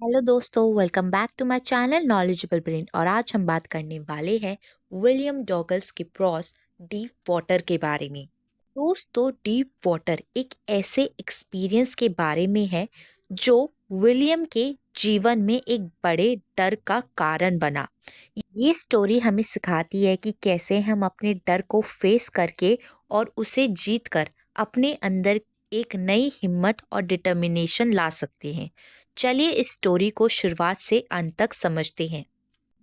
Hello दोस्तों, welcome back to my channel knowledgeable brain. और आज हम बात करने वाले हैं विलियम डॉगल्स के प्रॉस डीप वाटर के बारे में। दोस्तों, डीप वाटर एक ऐसे एक्सपीरियंस के बारे में है जो विलियम के जीवन में एक बड़े डर का कारण बना। ये स्टोरी हमें सिखाती है कि कैसे हम अपने डर को फेस करके और उसे जीत कर अपने अंदर एक नई हिम्मत और डिटर्मिनेशन ला सकते हैं। चलिए इस स्टोरी को शुरुआत से अंत तक समझते हैं।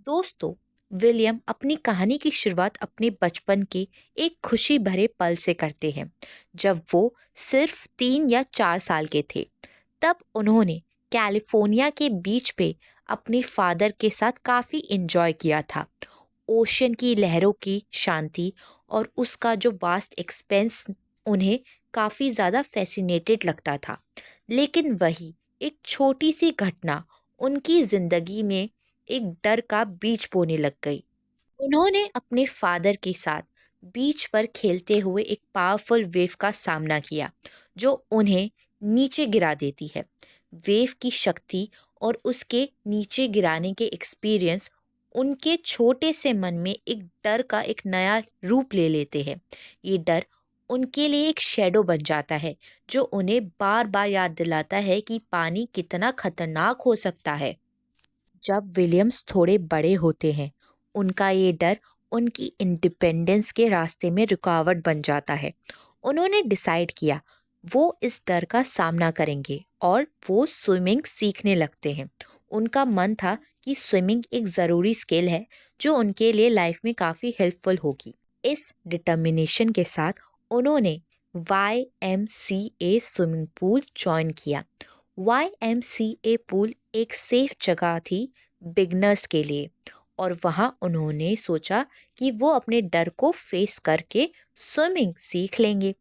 दोस्तों, विलियम अपनी कहानी की शुरुआत अपने बचपन के एक खुशी भरे पल से करते हैं। जब वो सिर्फ 3 या 4 साल के थे, तब उन्होंने कैलिफोर्निया के बीच पे अपने फादर के साथ काफ़ी एंजॉय किया था। ओशन की लहरों की शांति और उसका जो वास्ट एक्सपेंस उन्हें काफ़ी ज़्यादा फैसिनेटेड लगता था। लेकिन वही एक छोटी सी घटना उनकी ज़िंदगी में एक डर का बीज बोने लग गई। उन्होंने अपने फादर के साथ बीच पर खेलते हुए एक पावरफुल वेव का सामना किया जो उन्हें नीचे गिरा देती है। वेव की शक्ति और उसके नीचे गिराने के एक्सपीरियंस उनके छोटे से मन में एक डर का एक नया रूप ले लेते हैं। ये डर उनके लिए एक शेडो बन जाता है जो उन्हें बार बार याद दिलाता है कि पानी कितना खतरनाक हो सकता है। जब विलियम्स थोड़े बड़े होते हैं, उनका ये डर उनकी इंडिपेंडेंस के रास्ते में रुकावट बन जाता है। उन्होंने डिसाइड किया वो इस डर का सामना करेंगे और वो स्विमिंग सीखने लगते हैं। उनका मन था कि स्विमिंग एक ज़रूरी स्किल है जो उनके लिए लाइफ में काफ़ी हेल्पफुल होगी। इस डिटर्मिनेशन के साथ उन्होंने YMCA स्विमिंग पूल ज्वाइन किया। YMCA पूल एक सेफ जगह थी बिगनर्स के लिए, और वहाँ उन्होंने सोचा कि वो अपने डर को फेस करके स्विमिंग सीख लेंगे।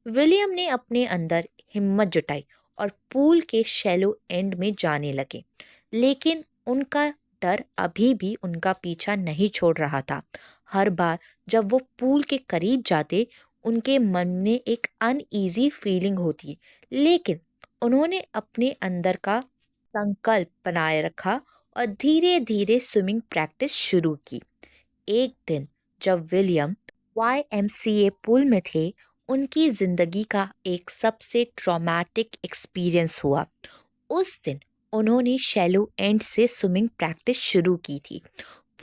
विलियम ने अपने अंदर हिम्मत जुटाई और पूल के शैलो एंड में जाने लगे। लेकिन उनका डर अभी भी उनका पीछा नहीं छोड़ रहा था। हर बार जब वो पूल के करीब जाते, उनके मन में एक अनईजी फीलिंग होती। लेकिन उन्होंने अपने अंदर का संकल्प बनाए रखा और धीरे धीरे स्विमिंग प्रैक्टिस शुरू की। एक दिन जब विलियम YMCA पूल में थे, उनकी जिंदगी का एक सबसे ट्रॉमेटिक एक्सपीरियंस हुआ। उस दिन उन्होंने शैलो एंड से स्विमिंग प्रैक्टिस शुरू की थी।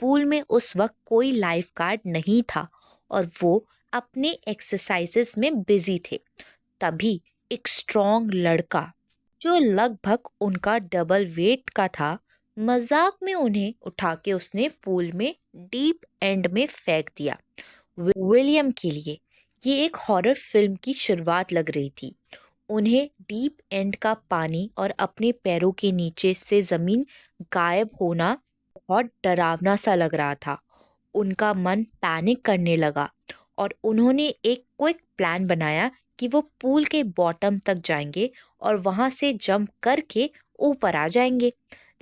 पूल में उस वक्त कोई लाइफ गार्ड नहीं था और वो अपने एक्सरसाइजेस में बिजी थे। तभी एक स्ट्रॉन्ग लड़का जो लगभग उनका डबल वेट का था, मजाक में उन्हें उठा के उसने पूल में डीप एंड में फेंक दिया। विलियम के लिए ये एक हॉरर फिल्म की शुरुआत लग रही थी। उन्हें डीप एंड का पानी और अपने पैरों के नीचे से जमीन गायब होना बहुत डरावना सा लग रहा था। उनका मन पैनिक करने लगा और उन्होंने एक क्विक प्लान बनाया कि वो पूल के बॉटम तक जाएंगे और वहां से जंप करके ऊपर आ जाएंगे।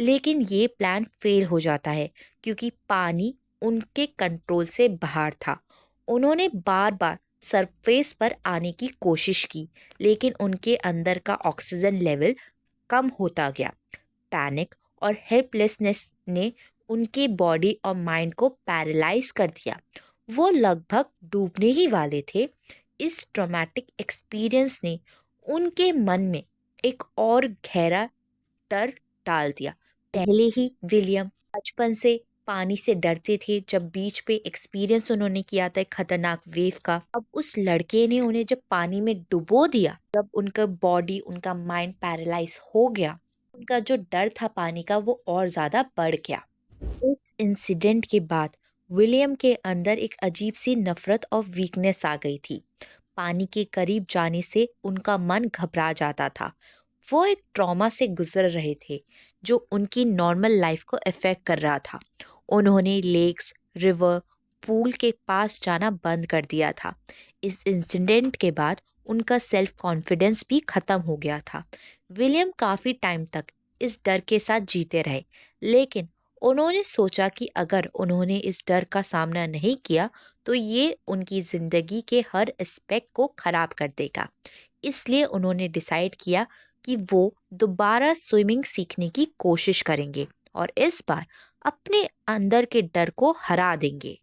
लेकिन ये प्लान फेल हो जाता है क्योंकि पानी उनके कंट्रोल से बाहर था। उन्होंने बार बार सरफेस पर आने की कोशिश की, लेकिन उनके अंदर का ऑक्सीजन लेवल कम होता गया। पैनिक और हेल्पलेसनेस ने उनके बॉडी और माइंड को पैरालाइज कर दिया। वो लगभग डूबने ही वाले थे। इस ट्रॉमेटिक एक्सपीरियंस ने उनके मन में एक और गहरा डर डाल दिया। पहले ही विलियम बचपन से पानी से डरते थे। जब बीच पे एक्सपीरियंस उन्होंने किया था एक खतरनाक वेव का, अब उस लड़के ने उन्हें जब पानी में डुबो दिया, जब उनका बॉडी उनका माइंड पैरालाइज हो गया, उनका जो डर था पानी का वो और ज्यादा बढ़ गया। इस इंसिडेंट के बाद विलियम के अंदर एक अजीब सी नफरत और वीकनेस आ गई थी। पानी के करीब जाने से उनका मन घबरा जाता था। वो एक ट्रॉमा से गुजर रहे थे जो उनकी नॉर्मल लाइफ को अफेक्ट कर रहा था। उन्होंने लेक्स, रिवर, पूल के पास जाना बंद कर दिया था। इस इंसिडेंट के बाद उनका सेल्फ कॉन्फिडेंस भी खत्म हो गया था। विलियम काफ़ी टाइम तक इस डर के साथ जीते रहे, लेकिन उन्होंने सोचा कि अगर उन्होंने इस डर का सामना नहीं किया तो ये उनकी ज़िंदगी के हर एस्पेक्ट को ख़राब कर देगा। इसलिए उन्होंने डिसाइड किया कि वो दोबारा स्विमिंग सीखने की कोशिश करेंगे और इस बार अपने अंदर के डर को हरा देंगे।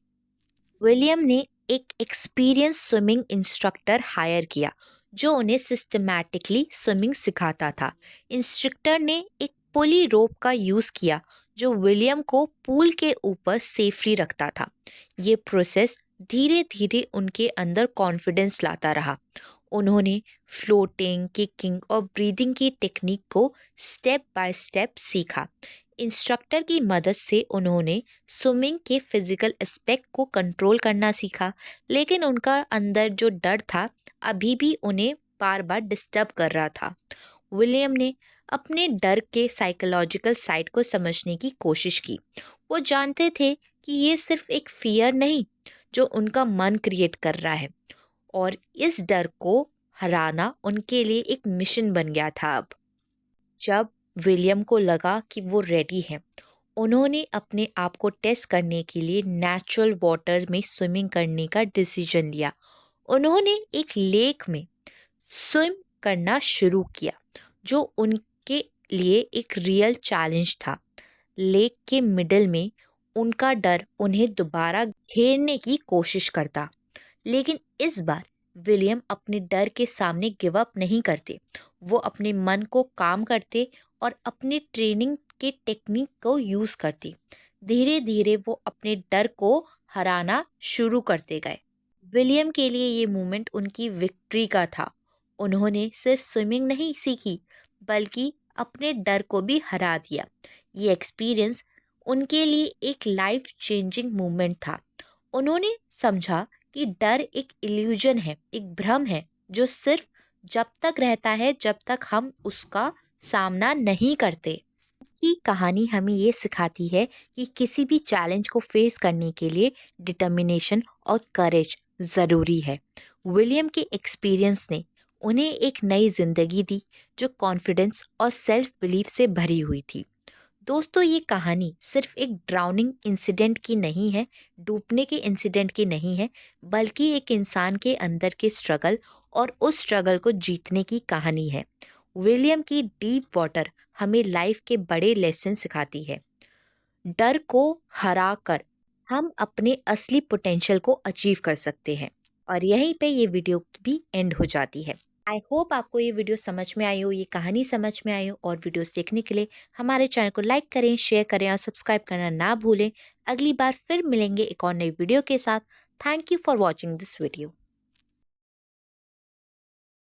विलियम ने एक एक्सपीरियंस स्विमिंग इंस्ट्रक्टर हायर किया जो उन्हें सिस्टमैटिकली स्विमिंग सिखाता था। इंस्ट्रक्टर ने एक पुली रोप का यूज़ किया जो विलियम को पूल के ऊपर सेफली रखता था। ये प्रोसेस धीरे धीरे उनके अंदर कॉन्फिडेंस लाता रहा। उन्होंने फ्लोटिंग, किकिंग और ब्रीदिंग की टेक्निक को स्टेप बाय स्टेप सीखा। इंस्ट्रक्टर की मदद से उन्होंने स्विमिंग के फिजिकल एस्पेक्ट को कंट्रोल करना सीखा, लेकिन उनका अंदर जो डर था अभी भी उन्हें बार बार डिस्टर्ब कर रहा था। विलियम ने अपने डर के साइकोलॉजिकल साइड को समझने की कोशिश की। वो जानते थे कि ये सिर्फ एक फियर नहीं जो उनका मन क्रिएट कर रहा है, और इस डर को हराना उनके लिए एक मिशन बन गया था। अब जब विलियम को लगा कि वो रेडी है, उन्होंने अपने आप को टेस्ट करने के लिए नेचुरल वाटर में स्विमिंग करने का डिसीजन लिया। उन्होंने एक लेक में स्विम करना शुरू किया जो उनके लिए एक रियल चैलेंज था। लेक के मिडल में उनका डर उन्हें दोबारा घेरने की कोशिश करता, लेकिन इस बार विलियम अपने डर के सामने गिव अप नहीं करते। वो अपने मन को काम करते और अपने ट्रेनिंग के टेक्निक को यूज़ करते। धीरे धीरे वो अपने डर को हराना शुरू करते गए। विलियम के लिए ये मोमेंट उनकी विक्ट्री का था। उन्होंने सिर्फ स्विमिंग नहीं सीखी बल्कि अपने डर को भी हरा दिया। ये एक्सपीरियंस उनके लिए एक लाइफ चेंजिंग मोमेंट था। उन्होंने समझा कि डर एक इल्यूजन है, एक भ्रम है जो सिर्फ जब तक रहता है जब तक हम उसका सामना नहीं करते। की कहानी हमें ये सिखाती है कि किसी भी चैलेंज को फेस करने के लिए डिटर्मिनेशन और करेज ज़रूरी है। विलियम के एक्सपीरियंस ने उन्हें एक नई जिंदगी दी जो कॉन्फिडेंस और सेल्फ बिलीफ से भरी हुई थी। दोस्तों, ये कहानी सिर्फ एक ड्राउनिंग इंसिडेंट की नहीं है, डूबने के इंसिडेंट की नहीं है, बल्कि एक इंसान के अंदर के स्ट्रगल और उस स्ट्रगल को जीतने की कहानी है। विलियम की डीप वाटर हमें लाइफ के बड़े लेसन सिखाती है। डर को हरा कर हम अपने असली पोटेंशियल को अचीव कर सकते हैं। और यहीं पे ये वीडियो भी एंड हो जाती है। आई होप आपको ये वीडियो समझ में आई हो, ये कहानी समझ में आई हो। और वीडियोस देखने के लिए हमारे चैनल को लाइक करें, शेयर करें और सब्सक्राइब करना ना भूलें। अगली बार फिर मिलेंगे एक और नई वीडियो के साथ। Thank you for watching this video.